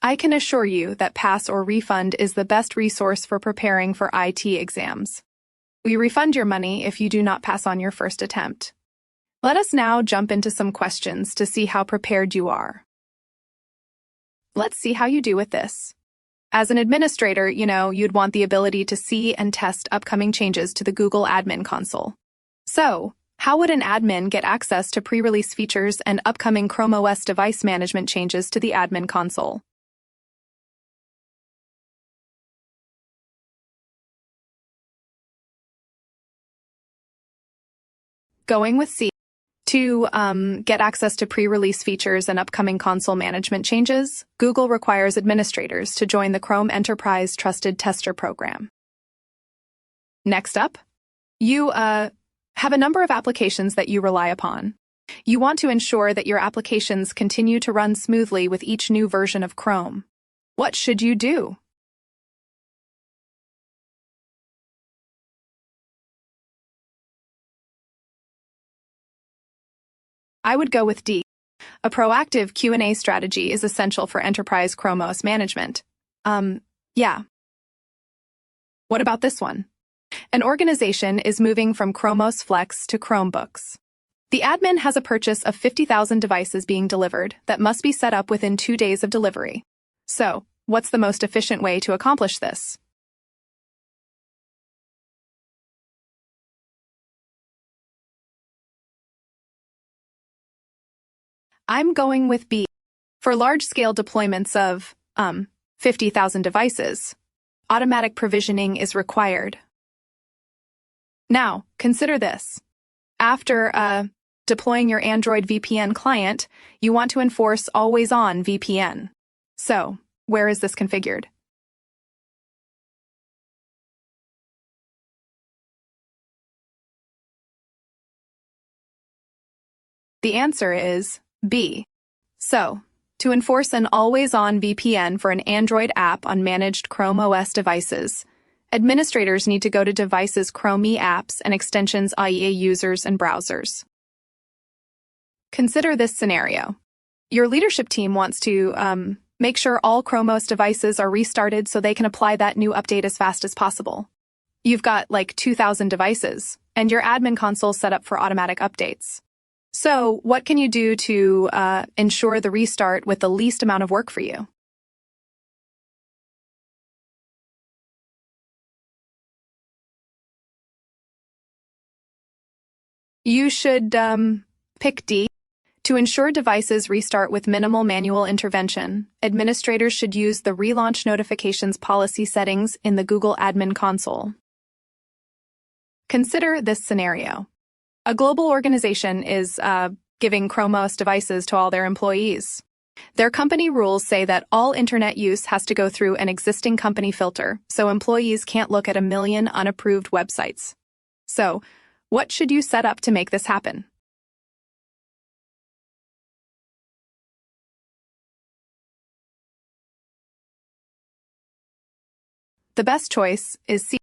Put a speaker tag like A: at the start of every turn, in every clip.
A: I can assure you that Pass or Refund is the best resource for preparing for IT exams. We refund your money if you do not pass on your first attempt. Let us now jump into some questions to see how prepared you are. Let's see how you do with this. As an administrator, you'd want the ability to see and test upcoming changes to the Google Admin Console. So, how would an admin get access to pre-release features and upcoming ChromeOS device management changes to the Admin Console? Going with C. To get access to pre-release features and upcoming console management changes, Google requires administrators to join the Chrome Enterprise Trusted Tester program. Next up, you have a number of applications that you rely upon. You want to ensure that your applications continue to run smoothly with each new version of Chrome. What should you do? I would go with D. A proactive Q&A strategy is essential for enterprise ChromeOS management. Yeah. What about this one? An organization is moving from ChromeOS Flex to Chromebooks. The admin has a purchase of 50,000 devices being delivered that must be set up within 2 days of delivery. So, what's the most efficient way to accomplish this? I'm going with B. For large-scale deployments of 50,000 devices, automatic provisioning is required. Now, consider this. After deploying your Android VPN client, you want to enforce always-on VPN. So, where is this configured? The answer is B. So, to enforce an always-on VPN for an Android app on managed ChromeOS devices, administrators need to go to Devices Chrome apps and extensions IE users and browsers. Consider this scenario. Your leadership team wants to make sure all ChromeOS devices are restarted so they can apply that new update as fast as possible. You've got like 2,000 devices, and your admin console set up for automatic updates. So, what can you do to ensure the restart with the least amount of work for you? You should pick D. To ensure devices restart with minimal manual intervention, administrators should use the Relaunch Notifications policy settings in the Google Admin Console. Consider this scenario. A global organization is giving ChromeOS devices to all their employees. Their company rules say that all internet use has to go through an existing company filter, so employees can't look at a million unapproved websites. So, what should you set up to make this happen? The best choice is C.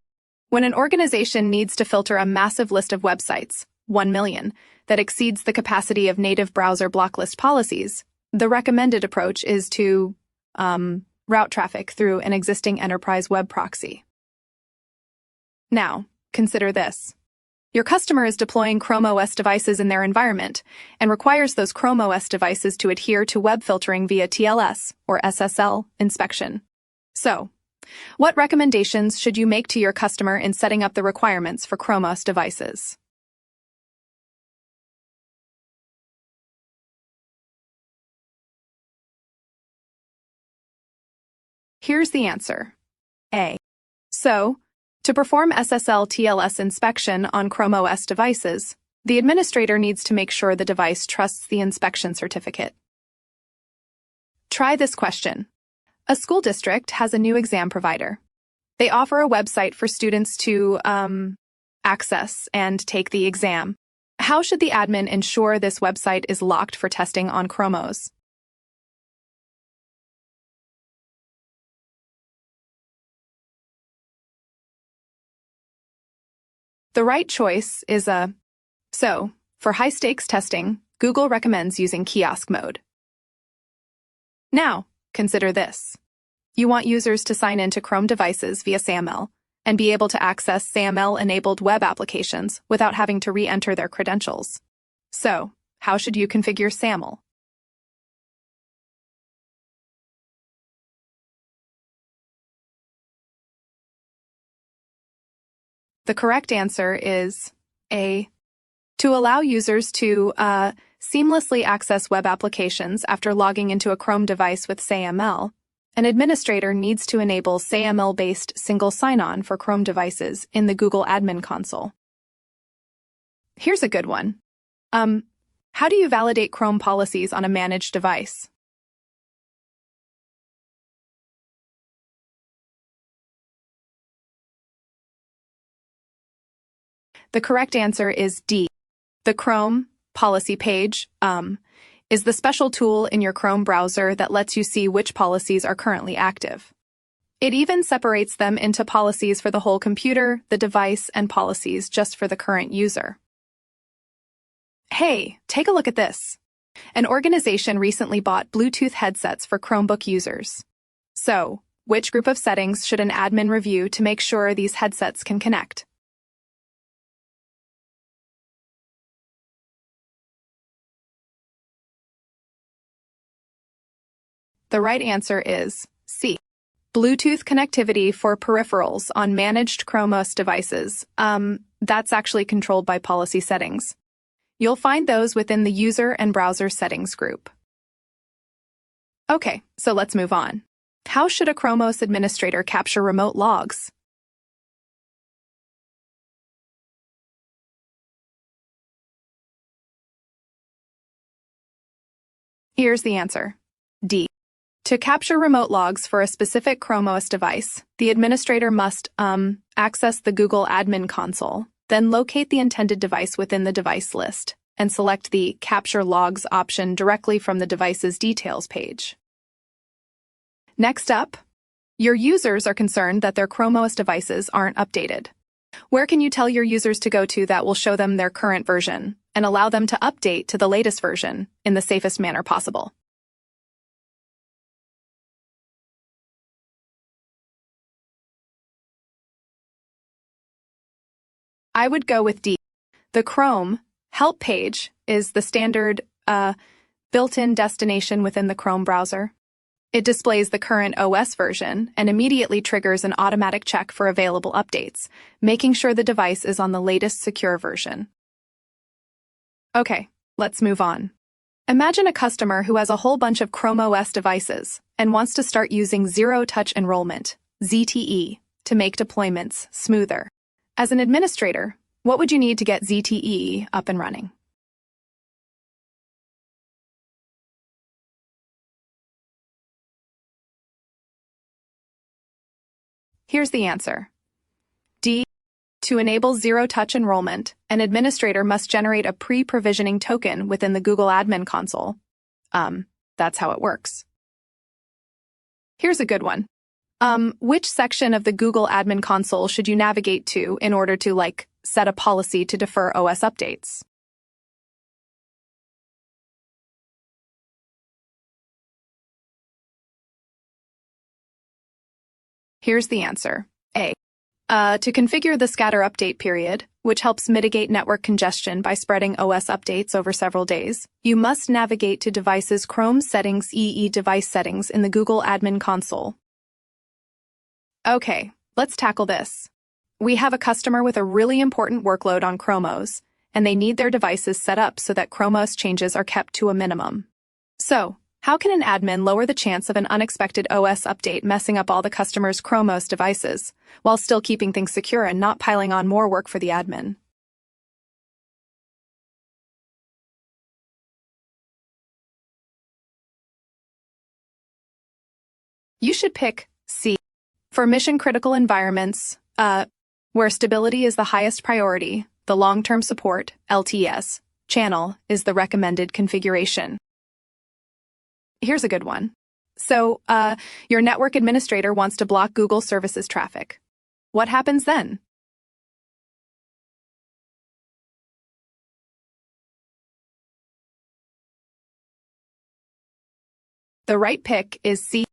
A: When an organization needs to filter a massive list of websites, 1 million, that exceeds the capacity of native browser blocklist policies, the recommended approach is to route traffic through an existing enterprise web proxy. Now, consider this. Your customer is deploying ChromeOS devices in their environment and requires those ChromeOS devices to adhere to web filtering via TLS or SSL inspection. So, what recommendations should you make to your customer in setting up the requirements for ChromeOS devices? Here's the answer. A. So, to perform SSL TLS inspection on ChromeOS devices, the administrator needs to make sure the device trusts the inspection certificate. Try this question. A school district has a new exam provider. They offer a website for students to access and take the exam. How should the admin ensure this website is locked for testing on ChromeOS? The right choice is a. So, for high-stakes testing, Google recommends using kiosk mode. Now, Consider this. You want users to sign into Chrome devices via SAML and be able to access SAML-enabled web applications without having to re-enter their credentials. So, how should you configure SAML? The correct answer is A. To allow users to seamlessly access web applications after logging into a Chrome device with SAML, an administrator needs to enable SAML-based single sign-on for Chrome devices in the Google Admin Console. Here's a good one. How do you validate Chrome policies on a managed device? The correct answer is D. The Chrome policy page is the special tool in your Chrome browser that lets you see which policies are currently active. It even separates them into policies for the whole computer, the device, and policies just for the current user. Hey, take a look at this. An organization recently bought Bluetooth headsets for Chromebook users. So, which group of settings should an admin review to make sure these headsets can connect? The right answer is C. Bluetooth connectivity for peripherals on managed ChromeOS devices. That's actually controlled by policy settings. You'll find those within the User and Browser Settings group. Okay, so let's move on. How should a ChromeOS administrator capture remote logs? Here's the answer. D. To capture remote logs for a specific ChromeOS device, the administrator must access the Google Admin Console, then locate the intended device within the device list, and select the Capture Logs option directly from the device's details page. Next up, your users are concerned that their ChromeOS devices aren't updated. Where can you tell your users to go to that will show them their current version and allow them to update to the latest version in the safest manner possible? I would go with D. The Chrome Help page is the standard built-in destination within the Chrome browser. It displays the current OS version and immediately triggers an automatic check for available updates, making sure the device is on the latest secure version. Okay, let's move on. Imagine a customer who has a whole bunch of Chrome OS devices and wants to start using zero-touch enrollment, ZTE, to make deployments smoother. As an administrator, what would you need to get ZTE up and running? Here's the answer. D. To enable zero-touch enrollment, an administrator must generate a pre-provisioning token within the Google Admin Console. That's how it works. Here's a good one. Which section of the Google Admin Console should you navigate to in order to, set a policy to defer OS updates? Here's the answer. A. To configure the scatter update period, which helps mitigate network congestion by spreading OS updates over several days, you must navigate to Devices Chrome Settings Device Settings in the Google Admin Console. Okay, let's tackle this. We have a customer with a really important workload on ChromeOS, and they need their devices set up so that ChromeOS changes are kept to a minimum. So, how can an admin lower the chance of an unexpected OS update messing up all the customer's ChromeOS devices, while still keeping things secure and not piling on more work for the admin? You should pick C. For mission-critical environments, where stability is the highest priority, the long-term support, LTS, channel is the recommended configuration. Here's a good one. So, your network administrator wants to block Google services traffic. What happens then? The right pick is C.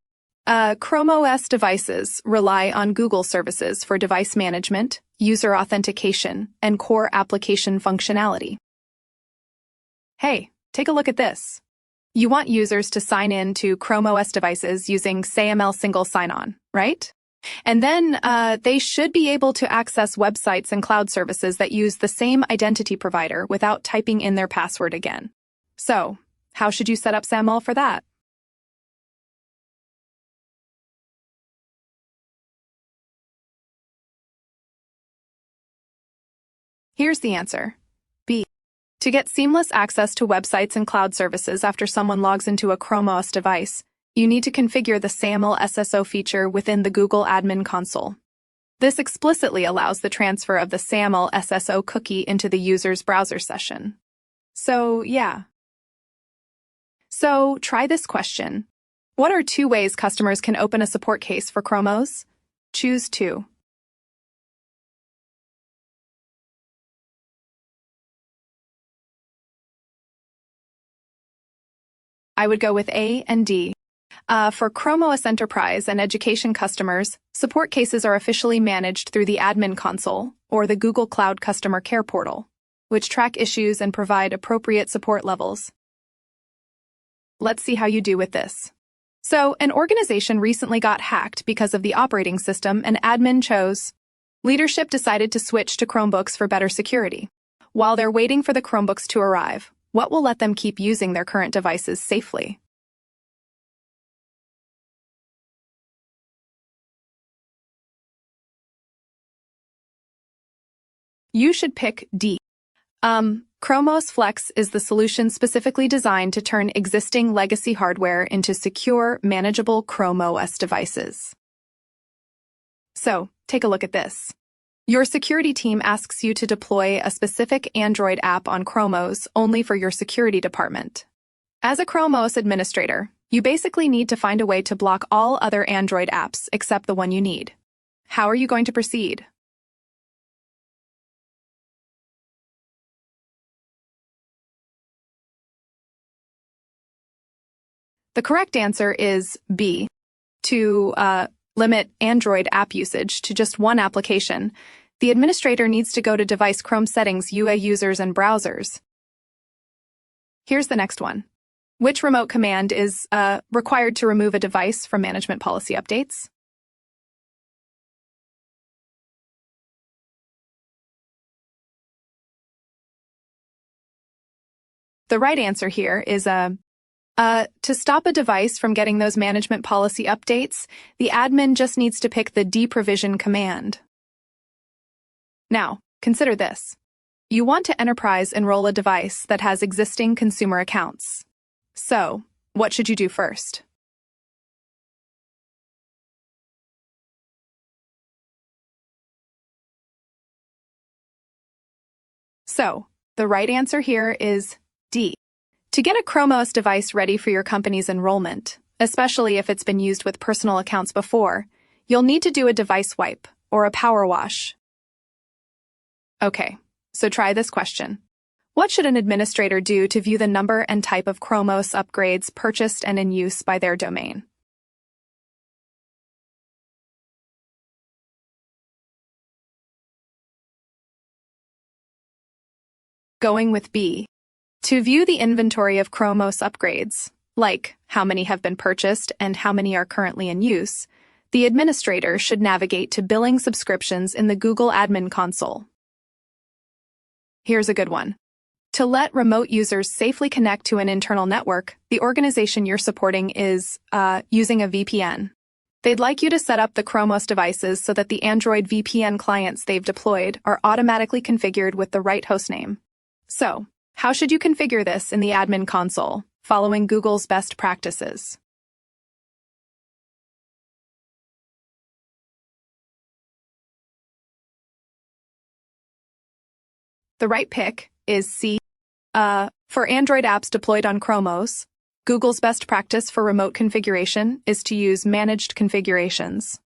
A: ChromeOS devices rely on Google services for device management, user authentication, and core application functionality. Hey, take a look at this. You want users to sign in to ChromeOS devices using SAML single sign-on, right? And then they should be able to access websites and cloud services that use the same identity provider without typing in their password again. So, how should you set up SAML for that? Here's the answer. B. To get seamless access to websites and cloud services after someone logs into a ChromeOS device, you need to configure the SAML SSO feature within the Google Admin Console. This explicitly allows the transfer of the SAML SSO cookie into the user's browser session. So, try this question. What are 2 ways customers can open a support case for ChromeOS? Choose 2. I would go with A and D. For ChromeOS Enterprise and education customers, support cases are officially managed through the Admin Console or the Google Cloud Customer Care Portal, which track issues and provide appropriate support levels. Let's see how you do with this. So, an organization recently got hacked because of the operating system and admin chose. Leadership decided to switch to Chromebooks for better security. While they're waiting for the Chromebooks to arrive, what will let them keep using their current devices safely? You should pick D. ChromeOS Flex is the solution specifically designed to turn existing legacy hardware into secure, manageable ChromeOS devices. So, take a look at this. Your security team asks you to deploy a specific Android app on ChromeOS only for your security department. As a ChromeOS administrator, you basically need to find a way to block all other Android apps except the one you need. How are you going to proceed? The correct answer is B. To limit Android app usage to just one application, the administrator needs to go to Device Chrome Settings, UI Users and Browsers. Here's the next one. Which remote command is required to remove a device from management policy updates? The right answer here is to stop a device from getting those management policy updates, the admin just needs to pick the deprovision command. Now, consider this. You want to enterprise enroll a device that has existing consumer accounts. So, what should you do first? So, the right answer here is D. To get a ChromeOS device ready for your company's enrollment, especially if it's been used with personal accounts before, you'll need to do a device wipe or a power wash. Okay, so try this question. What should an administrator do to view the number and type of ChromeOS upgrades purchased and in use by their domain? Going with B. To view the inventory of ChromeOS upgrades, like how many have been purchased and how many are currently in use, the administrator should navigate to billing subscriptions in the Google Admin Console. Here's a good one. To let remote users safely connect to an internal network, the organization you're supporting is using a VPN. They'd like you to set up the ChromeOS devices so that the Android VPN clients they've deployed are automatically configured with the right hostname. So, how should you configure this in the admin console, following Google's best practices? The right pick is C. For Android apps deployed on ChromeOS, Google's best practice for remote configuration is to use managed configurations.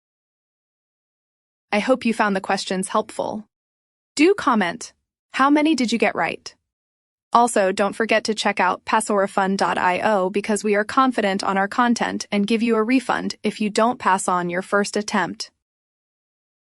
A: I hope you found the questions helpful. Do comment. How many did you get right? Also, don't forget to check out passorefund.io because we are confident on our content and give you a refund if you don't pass on your first attempt.